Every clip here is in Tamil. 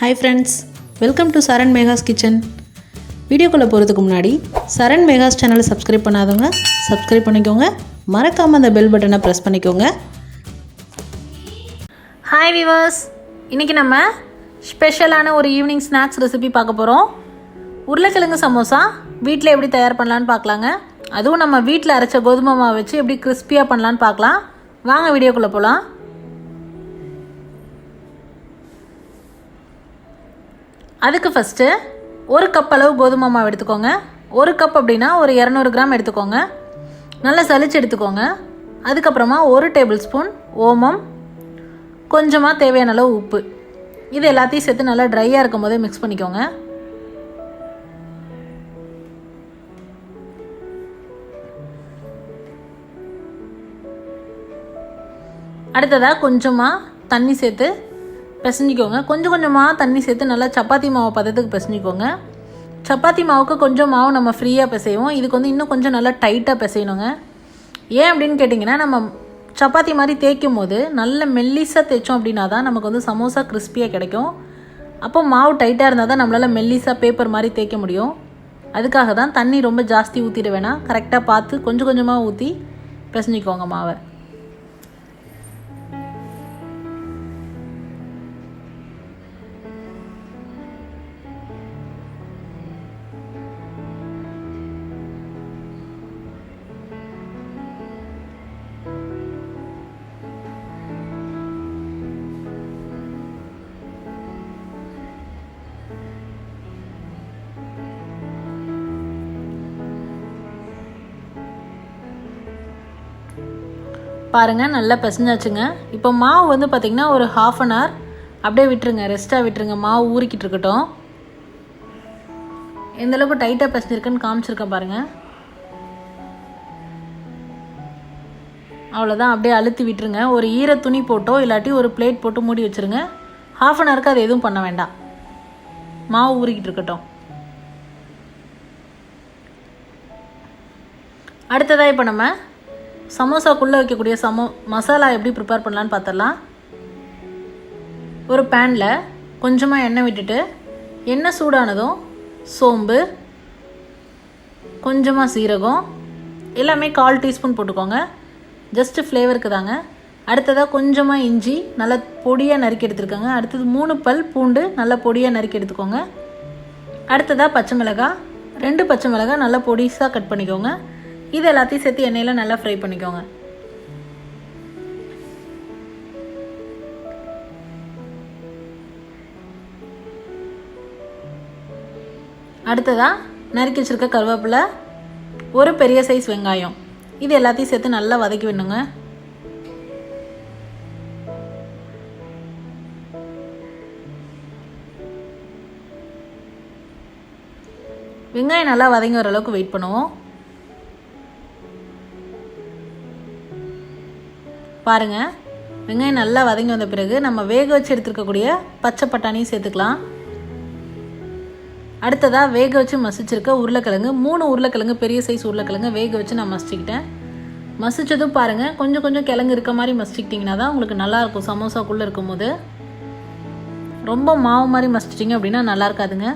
Hi friends, welcome to Saran Mega's Kitchen. வீடியோக்குள்ள போறதுக்கு முன்னாடி சரண் மேகாஸ் சேனலை சப்ஸ்கிரைப் பண்ணாதவங்க சப்ஸ்கிரைப் பண்ணிக்கோங்க. மறக்காம அந்த பெல் பட்டனை பிரஸ் பண்ணிக்கோங்க. ஹாய் வியூவர்ஸ், இன்னைக்கு நம்ம ஸ்பெஷலான ஒரு ஈவினிங் ஸ்நாக்ஸ் ரெசிபி பார்க்க போறோம். உருளைக்கிழங்கு சமோசா வீட்டில் எப்படி தயார் பண்ணலான்னு பார்க்கலாங்க. அதுவும் நம்ம வீட்டில் அரைச்ச கோதுமை மாவு வச்சு எப்படி கிறிஸ்பியாக பண்ணலான்னு பார்க்கலாம். வாங்க வீடியோக்குள்ளே போகலாம். அதுக்கு ஃபஸ்ட்டு ஒரு கப் அளவு கோதுமை மாவு எடுத்துக்கோங்க. ஒரு கப் அப்படின்னா ஒரு 200 கிராம் எடுத்துக்கோங்க. நல்லா சலிச்சு எடுத்துக்கோங்க. அதுக்கப்புறமா 1 டேபிள் ஸ்பூன் ஓமம், கொஞ்சமாக தேவையான அளவு உப்பு, இது எல்லாத்தையும் சேர்த்து நல்லா ட்ரையாக இருக்கும் போதே மிக்ஸ் பண்ணிக்கோங்க. அடுத்ததாக கொஞ்சமாக தண்ணி சேர்த்து பிசைஞ்சிக்கோங்க. கொஞ்சம் கொஞ்சமாக தண்ணி சேர்த்து நல்லா சப்பாத்தி மாவு பதத்துக்கு பிசைஞ்சிக்கோங்க. சப்பாத்தி மாவுக்கு கொஞ்சம் மாவு நம்ம ஃப்ரீயாக பிசைவோம், இதுக்கு வந்து இன்னும் கொஞ்சம் நல்லா டைட்டாக பிசையணுங்க. ஏன் அப்படின்னு கேட்டிங்கன்னா, நம்ம சப்பாத்தி மாதிரி தேய்க்கும் போது நல்ல மெல்லிஸாக தேய்ச்சோம் அப்படின்னா தான் நமக்கு வந்து சமோசா கிறிஸ்பியாக கிடைக்கும். அப்போ மாவு டைட்டாக இருந்தால் தான் நம்மளால் மெல்லிஸாக பேப்பர் மாதிரி தேய்க்க முடியும். அதுக்காக தான் தண்ணி ரொம்ப ஜாஸ்தி ஊற்றிட வேணாம், கரெக்டாக பார்த்து கொஞ்சம் கொஞ்சமாக ஊற்றி பிசைஞ்சிக்கோங்க மாவை. பாருங்கள், நல்லா பிசைஞ்சாச்சுங்க. இப்போ மாவு வந்து பார்த்திங்கன்னா ஒரு 1/2 அன் ஹவர் அப்படியே விட்டுருங்க, ரெஸ்ட்டாக விட்டுருங்க. மாவு ஊறிக்கிட்டு இருக்கட்டும். எந்தளவுக்கு டைட்டாக பிசைஞ்சிருக்குன்னு காமிச்சிருக்கேன் பாருங்கள். அவ்வளோதான், அப்படியே அழுத்தி விட்டுருங்க. ஒரு ஈர துணி போட்டோ இல்லாட்டி ஒரு பிளேட் போட்டு மூடி வச்சுருங்க. 1/2 அன் ஹவருக்கு அது எதுவும் பண்ண வேண்டாம், மாவு ஊறிக்கிட்டு இருக்கட்டும். அடுத்ததாக இப்போ நம்ம சமோசாக்குள்ளே வைக்கக்கூடிய மசாலா எப்படி ப்ரிப்பேர் பண்ணலான்னு பார்த்துடலாம். ஒரு பேனில் கொஞ்சமாக எண்ணெய் விட்டுட்டு, எண்ணெய் சூடானதும் சோம்பு, கொஞ்சமாக சீரகம், எல்லாமே 1/4 டீஸ்பூன் போட்டுக்கோங்க, ஜஸ்ட்டு ஃப்ளேவருக்கு தாங்க. அடுத்ததாக கொஞ்சமாக இஞ்சி நல்லா பொடியாக நறுக்கி எடுத்துருக்கோங்க. அடுத்தது 3 பல் பூண்டு நல்லா பொடியாக நறுக்கி எடுத்துக்கோங்க. அடுத்ததாக பச்சை மிளகாய், 2 பச்சை மிளகாய் நல்லா பொடிசாக கட் பண்ணிக்கோங்க. இது எல்லாத்தையும் சேர்த்து எண்ணெயில் நல்லா ஃப்ரை பண்ணிக்கோங்க. அடுத்ததாக நறுக்கி வச்சிருக்க கருவேப்பிலை, ஒரு பெரிய சைஸ் வெங்காயம், இது எல்லாத்தையும் சேர்த்து நல்லா வதக்கி விடணுங்க. வெங்காயம் நல்லா வதங்கி வர அளவுக்கு வெயிட் பண்ணுவோம். பாருங்கள், வெங்காயம் நல்லா வதங்கி வந்த பிறகு நம்ம வேக வச்சு எடுத்துருக்கக்கூடிய பச்சை பட்டாணியும் சேர்த்துக்கலாம். அடுத்ததாக வேக வச்சு மசிச்சிருக்க உருளைக்கிழங்கு, 3 உருளைக்கிழங்கு, பெரிய சைஸ் உருளைக்கிழங்கு வேக வச்சு நான் மசிச்சுக்கிட்டேன். மசிச்சதும் பாருங்கள், கொஞ்சம் கொஞ்சம் கிழங்கு இருக்க மாதிரி மசிச்சிக்கிட்டிங்கன்னா தான் உங்களுக்கு நல்லாயிருக்கும். சமோசாக்குள்ளே இருக்கும் போது ரொம்ப மாவு மாதிரி மசிச்சிட்டிங்க அப்படின்னா நல்லா இருக்காதுங்க.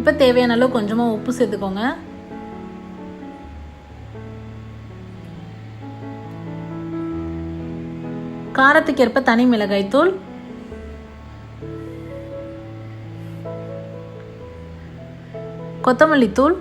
இப்போ தேவையான அளவு கொஞ்சமாக உப்பு சேர்த்துக்கோங்க. காரத்துக்கு ஏற்ப தனி மிளகாய் தூள், கொத்தமல்லி தூள்,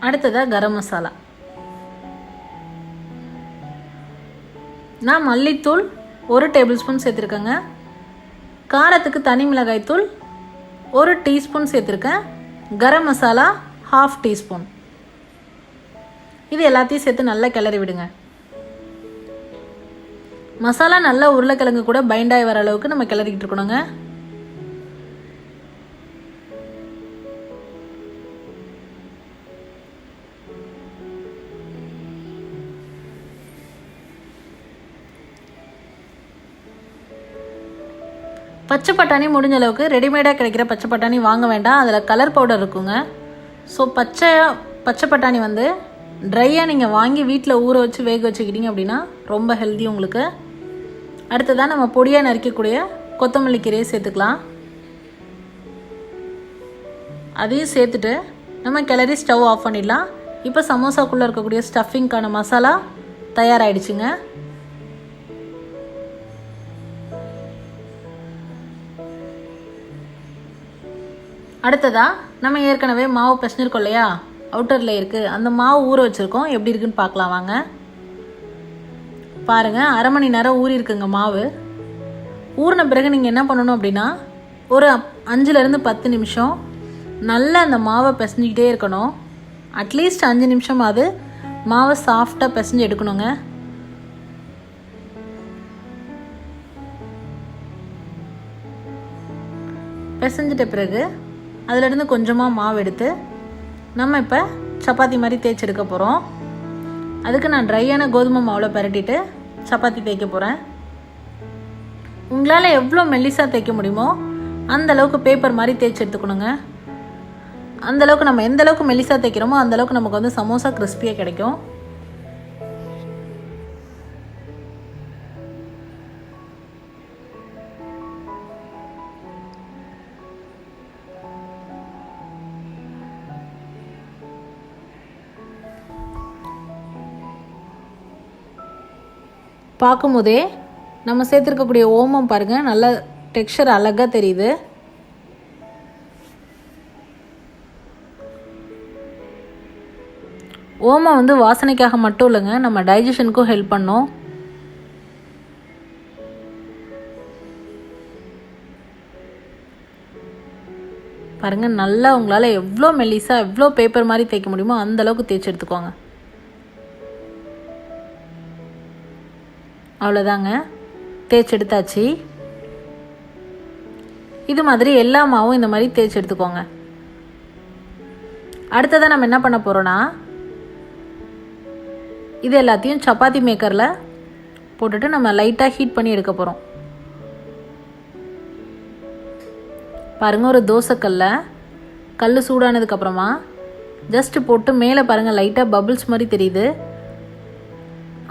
அடுத்ததாக கரம் மசாலா. நான் மல்லித்தூள் 1 டேபிள் ஸ்பூன் சேர்த்துருக்கேங்க. காரத்துக்கு தனி மிளகாய் தூள் 1 டீஸ்பூன் சேர்த்துருக்கேன். கரம் மசாலா 1/2 டீஸ்பூன். இது எல்லாத்தையும் சேர்த்து நல்லா கிளறி விடுங்க. மசாலா நல்லா உருளைக்கிழங்கு கூட பைண்டாகி வர அளவுக்கு நம்ம கிளறிக்கிட்டு இருக்கணுங்க. பச்சை பட்டாணி முடிஞ்ச அளவுக்கு ரெடிமேடாக கிடைக்கிற பச்சை பட்டாணி வாங்க வேண்டாம், அதில் கலர் பவுடர் இருக்குங்க. ஸோ பச்சை பட்டாணி வந்து ட்ரையாக நீங்கள் வாங்கி வீட்டில் ஊற வச்சு வேக வச்சுக்கிட்டீங்க அப்படின்னா ரொம்ப ஹெல்தி உங்களுக்கு. அடுத்ததாக நம்ம பொடியாக நறுக்கக்கூடிய கொத்தமல்லி கீரையை சேர்த்துக்கலாம். அதையும் சேர்த்துட்டு நம்ம கிளறி ஸ்டவ் ஆஃப் பண்ணிடலாம். இப்போ சமோசாக்குள்ளே இருக்கக்கூடிய ஸ்டஃபிங்க்கான மசாலா தயாராகிடுச்சுங்க. அடுத்ததாக நம்ம ஏற்கனவே மாவு பிசைஞ்சிருக்கோம் இல்லையா, அவுட்டரில் இருக்குது, அந்த மாவு ஊற வச்சுருக்கோம். எப்படி இருக்குன்னு பார்க்கலாம் வாங்க. பாருங்கள், அரை மணி நேரம் ஊறி இருக்குங்க மாவு. ஊறின பிறகு நீங்கள் என்ன பண்ணணும் அப்படின்னா, ஒரு 5லேருந்து 10 நிமிஷம் நல்லா அந்த மாவை பிசைஞ்சிக்கிட்டே இருக்கணும். அட்லீஸ்ட் 5 நிமிஷமாவது மாவை சாஃப்டாக பிசைஞ்சு எடுக்கணுங்க. பிசைஞ்சிட்ட பிறகு அதிலிருந்து கொஞ்சமாக மாவு எடுத்து நம்ம இப்போ சப்பாத்தி மாதிரி தேய்ச்சி எடுக்க போகிறோம். அதுக்கு நான் ட்ரையான கோதுமை மாவில் பரட்டிட்டு சப்பாத்தி தேய்க்க போகிறேன். உங்களால் எவ்வளோ மெல்லிசாக தேய்க்க முடியுமோ அந்தளவுக்கு பேப்பர் மாதிரி தேய்ச்சி எடுத்துக்கணுங்க. அந்தளவுக்கு நம்ம எந்தளவுக்கு மெல்லிசாக தேய்க்கிறோமோ அந்தளவுக்கு நமக்கு வந்து சமோசா கிறிஸ்பியாக கிடைக்கும். பார்க்கும்போதே நம்ம சேர்த்துருக்கக்கூடிய ஓமம் பாருங்கள், நல்ல டெக்ஸ்சர் அழகாக தெரியுது. ஓமம் வந்து வாசனைக்காக மட்டும் இல்லைங்க, நம்ம டைஜஷனுக்கும் ஹெல்ப் பண்ணும். பாருங்கள், நல்லா உங்களால் எவ்வளோ மெல்லிசாக எவ்வளோ பேப்பர் மாதிரி தேய்க்க முடியுமோ அந்தளவுக்கு தேய்ச்சி எடுத்துக்கோங்க. அவ்வளோதாங்க, தேய்ச்சி எடுத்தாச்சு. இது மாதிரி எல்லா மாவும் இந்த மாதிரி தேய்ச்சி எடுத்துக்கோங்க. அடுத்ததாக நம்ம என்ன பண்ண போகிறோன்னா, இது எல்லாத்தையும் சப்பாத்தி மேக்கரில் போட்டுட்டு நம்ம லைட்டாக ஹீட் பண்ணி எடுக்க போகிறோம். பாருங்கள், ஒரு தோசைக்கல்ல கல் சூடானதுக்கப்புறமா ஜஸ்ட்டு போட்டு மேலே பாருங்கள் லைட்டாக பபிள்ஸ் மாதிரி தெரியுது.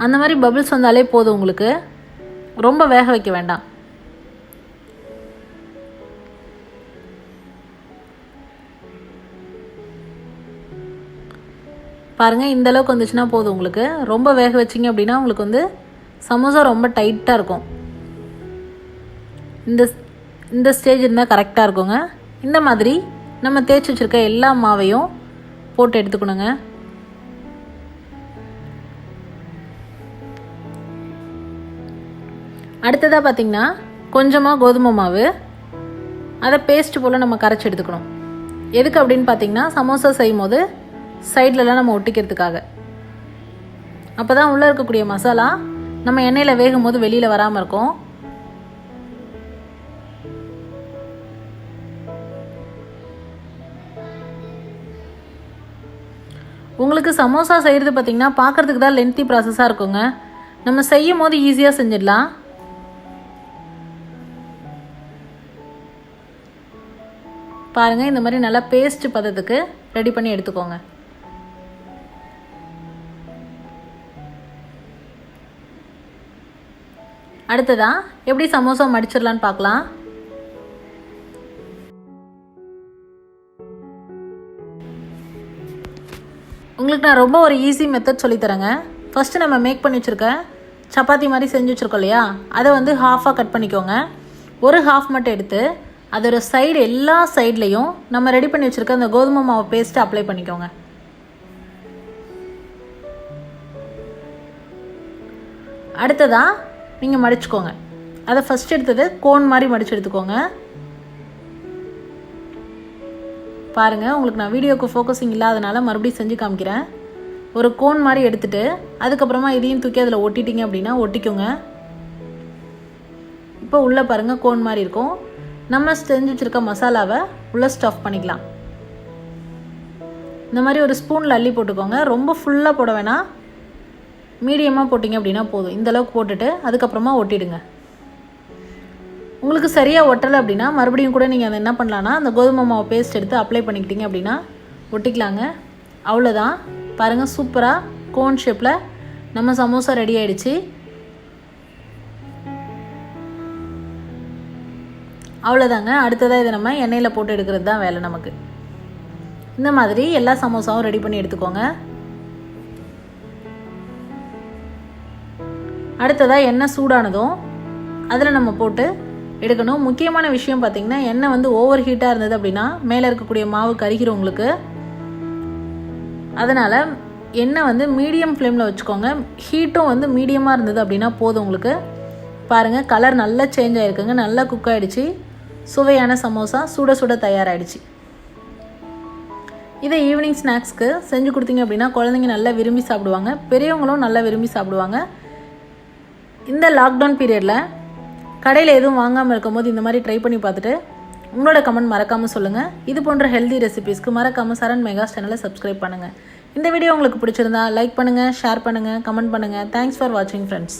அந்த மாதிரி பபிள்ஸ் வந்தாலே போதும் உங்களுக்கு, ரொம்ப வேக வைக்க வேண்டாம். பாருங்கள், இந்த அளவுக்கு வந்துச்சுன்னா போதும் உங்களுக்கு. ரொம்ப வேக வச்சிங்க அப்படின்னா உங்களுக்கு வந்து சமோசா ரொம்ப டைட்டாக இருக்கும். இந்த ஸ்டேஜ் இருந்தால் கரெக்டாக இருக்குங்க. இந்த மாதிரி நம்ம தேய்ச்சி வச்சுருக்க எல்லா மாவையும் போட்டு எடுத்துக்கணுங்க. அடுத்ததாக பார்த்திங்கன்னா கொஞ்சமாக கோதுமை மாவு, அதை பேஸ்ட் போல் நம்ம கரைச்சி எடுத்துக்கணும். எதுக்கு அப்படின்னு பார்த்திங்கன்னா, சமோசா செய்யும் போது சைட்லலாம் நம்ம ஒட்டிக்கிறதுக்காக. அப்போ தான் உள்ளே இருக்கக்கூடிய மசாலா நம்ம எண்ணெயில் வேகும் போது வெளியில் வராமல் இருக்கும். உங்களுக்கு சமோசா செய்கிறது பார்த்திங்கன்னா பார்க்குறதுக்கு தான் லென்த்தி ப்ராசஸாக இருக்குங்க. நம்ம செய்யும் போது ஈஸியாக செஞ்சிடலாம். பாருங்கள், இந்த மாதிரி நல்லா பேஸ்ட் பதத்துக்கு ரெடி பண்ணி எடுத்துக்கோங்க. அடுத்ததாக எப்படி சமோசா மடிச்சிடலான்னு பார்க்கலாம். உங்களுக்கு நான் ரொம்ப ஒரு ஈஸி மெத்தட் சொல்லித்தரேங்க. ஃபஸ்ட்டு நம்ம மேக் பண்ணி வச்சுருக்க சப்பாத்தி மாதிரி செஞ்சு வச்சுருக்கோம் இல்லையா, அதை வந்து ஹாஃபாக கட் பண்ணிக்கோங்க. ஒரு ஹாஃப் மட்டும் எடுத்து அதோட சைடு எல்லா சைட்லேயும் நம்ம ரெடி பண்ணி வச்சுருக்க அந்த கோதுமை மாவு பேஸ்ட்டை அப்ளை பண்ணிக்கோங்க. அடுத்ததாக நீங்கள் மடிச்சுக்கோங்க. அதை ஃபஸ்ட் எடுத்தது கோன் மாதிரி மடித்து எடுத்துக்கோங்க. பாருங்கள், உங்களுக்கு நான் வீடியோக்கு ஃபோக்கஸிங் இல்லாதனால மறுபடியும் செஞ்சு காமிக்கிறேன். ஒரு கோன் மாதிரி எடுத்துகிட்டு அதுக்கப்புறமா இதையும் தூக்கி அதில் ஒட்டிட்டிங்க அப்படின்னா ஒட்டிக்கோங்க. இப்போ உள்ளே பாருங்கள் கோன் மாதிரி இருக்கும். நம்ம செஞ்சு வச்சுருக்க மசாலாவை உள்ளே ஸ்டஃப் பண்ணிக்கலாம். இந்த மாதிரி ஒரு ஸ்பூனில் அள்ளி போட்டுக்கோங்க. ரொம்ப ஃபுல்லாக போட வேணாம், மீடியமாக போட்டிங்க அப்படின்னா போதும். இந்தளவுக்கு போட்டுட்டு அதுக்கப்புறமா ஒட்டிடுங்க. உங்களுக்கு சரியாக ஒட்டலை அப்படின்னா மறுபடியும் கூட நீங்கள் அதை என்ன பண்ணலான்னா, அந்த கோதுமை மாவு பேஸ்ட் எடுத்து அப்ளை பண்ணிக்கிட்டீங்க அப்படின்னா ஒட்டிக்கலாங்க. அவ்வளோதான், பாருங்கள் சூப்பராக கோன் ஷேப்பில் நம்ம சமோசா ரெடி ஆகிடுச்சு. அவ்வளோதாங்க. அடுத்ததாக இதை நம்ம எண்ணெயில் போட்டு எடுக்கிறது தான் வேலை நமக்கு. இந்த மாதிரி எல்லா சமோசாவும் ரெடி பண்ணி எடுத்துக்கோங்க. அடுத்ததாக எண்ணெய் சூடானதும் அதில் நம்ம போட்டு எடுக்கணும். முக்கியமான விஷயம் பார்த்திங்கன்னா எண்ணெய் வந்து ஓவர் ஹீட்டாக இருந்தது அப்படின்னா மேலே இருக்கக்கூடிய மாவு கருகிரும் உங்களுக்கு. அதனால் எண்ணெய் வந்து மீடியம் ஃப்ளேமில் வச்சுக்கோங்க. ஹீட்டும் வந்து மீடியமாக இருந்தது அப்படின்னா போதும் உங்களுக்கு. பாருங்கள் கலர் நல்லா சேஞ்ச் ஆகிருக்குங்க, நல்லா குக் ஆகிடுச்சு. சுவையான சமோசா சுட சுட தயாராகிடுச்சு. இதை ஈவினிங் ஸ்நாக்ஸ்க்கு செஞ்சு கொடுத்தீங்க அப்படின்னா குழந்தைங்க நல்லா விரும்பி சாப்பிடுவாங்க, பெரியவங்களும் நல்லா விரும்பி சாப்பிடுவாங்க. இந்த லாக்டவுன் பீரியடில் கடையில் எதுவும் வாங்காமல் இருக்கும்போது இந்த மாதிரி ட்ரை பண்ணி பார்த்துட்டு உங்களோட கமெண்ட் மறக்காமல் சொல்லுங்கள். இது போன்ற ஹெல்தி ரெசிபீஸ்க்கு மறக்காமல் சரண் மெகாஸ் சேனலை சப்ஸ்கிரைப் பண்ணுங்கள். இந்த வீடியோ உங்களுக்கு பிடிச்சிருந்தா லைக் பண்ணுங்கள், ஷேர் பண்ணுங்கள், கமெண்ட் பண்ணுங்கள். தேங்க்ஸ் ஃபார் வாட்சிங் ஃப்ரெண்ட்ஸ்.